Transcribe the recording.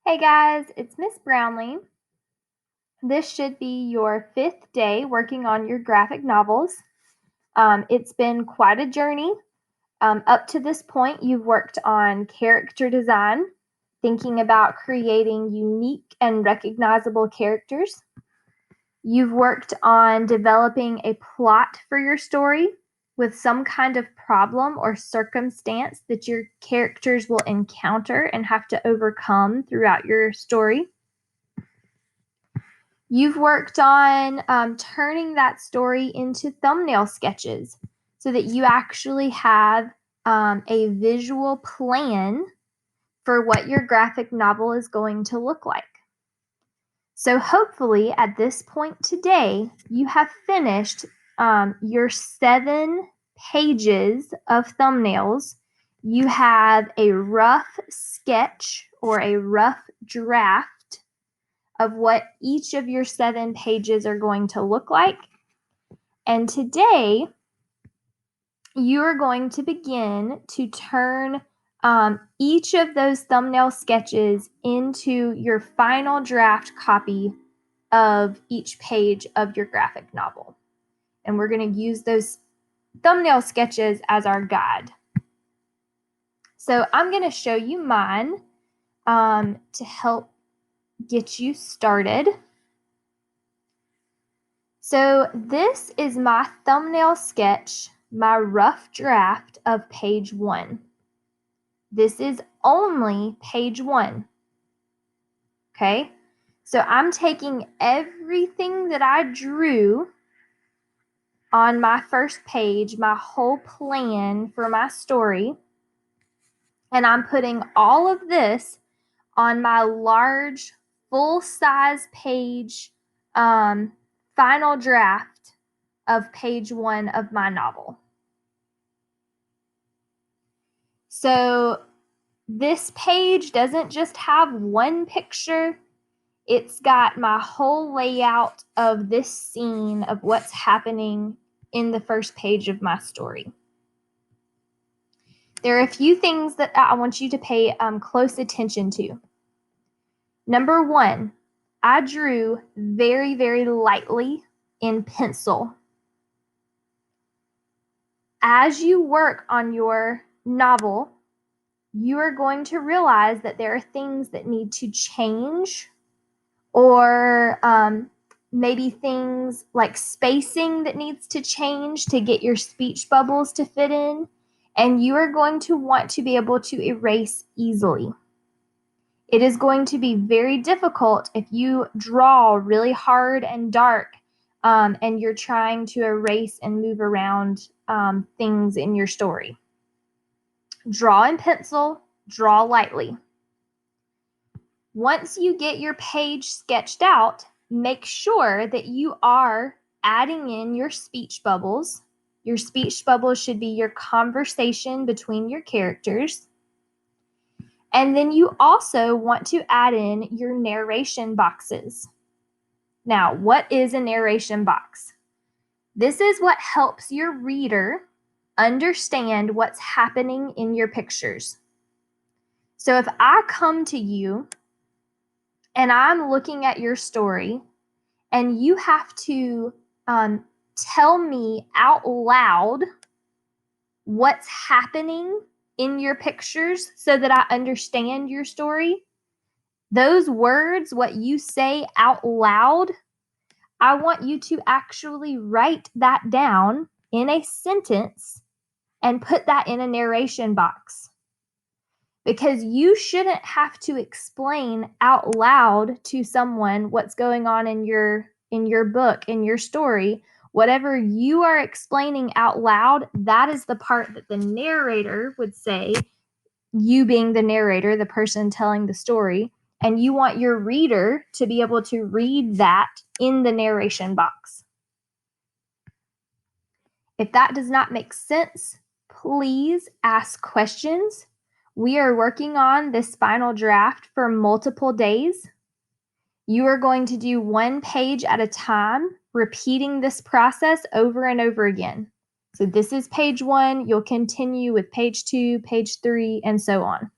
Hey guys, it's Miss Brownlee. This should be your 5th day working on your graphic novels. It's been quite a journey. Up to this point, you've worked on character design, thinking about creating unique and recognizable characters. You've worked on developing a plot for your story with some kind of problem or circumstance that your characters will encounter and have to overcome throughout your story. You've worked on turning that story into thumbnail sketches so that you actually have a visual plan for what your graphic novel is going to look like. So hopefully at this point today, you have finished your 7 pages of thumbnails. You have a rough sketch or a rough draft of what each of your 7 pages are going to look like. And today, you are going to begin to turn each of those thumbnail sketches into your final draft copy of each page of your graphic novel. And we're going to use those thumbnail sketches as our guide. So I'm going to show you mine to help get you started. So this is my thumbnail sketch, my rough draft of page 1. This is only page 1. Okay? So I'm taking everything that I drew on my first page, my whole plan for my story, and I'm putting all of this on my large, full-size page final draft of page 1 of my novel. So this page doesn't just have one picture, it's got my whole layout of this scene of what's happening in the first page of my story. There are a few things that I want you to pay close attention to. Number 1, I drew very, very lightly in pencil. As you work on your novel, you are going to realize that there are things that need to change, or maybe things like spacing that needs to change to get your speech bubbles to fit in, and you are going to want to be able to erase easily. It is going to be very difficult if you draw really hard and dark and you're trying to erase and move around things in your story. Draw in pencil, draw lightly. Once you get your page sketched out, make sure that you are adding in your speech bubbles. Your speech bubbles should be your conversation between your characters. And then you also want to add in your narration boxes. Now, what is a narration box? This is what helps your reader understand what's happening in your pictures. So if I come to you and I'm looking at your story and you have to tell me out loud what's happening in your pictures so that I understand your story, those words, what you say out loud, I want you to actually write that down in a sentence and put that in a narration box. Because you shouldn't have to explain out loud to someone what's going on in your book, in your story. Whatever you are explaining out loud, that is the part that the narrator would say, you being the narrator, the person telling the story, and you want your reader to be able to read that in the narration box. If that does not make sense, please ask questions. We are working on this final draft for multiple days. You are going to do 1 page at a time, repeating this process over and over again. So this is page 1. You'll continue with page 2, page 3, and so on.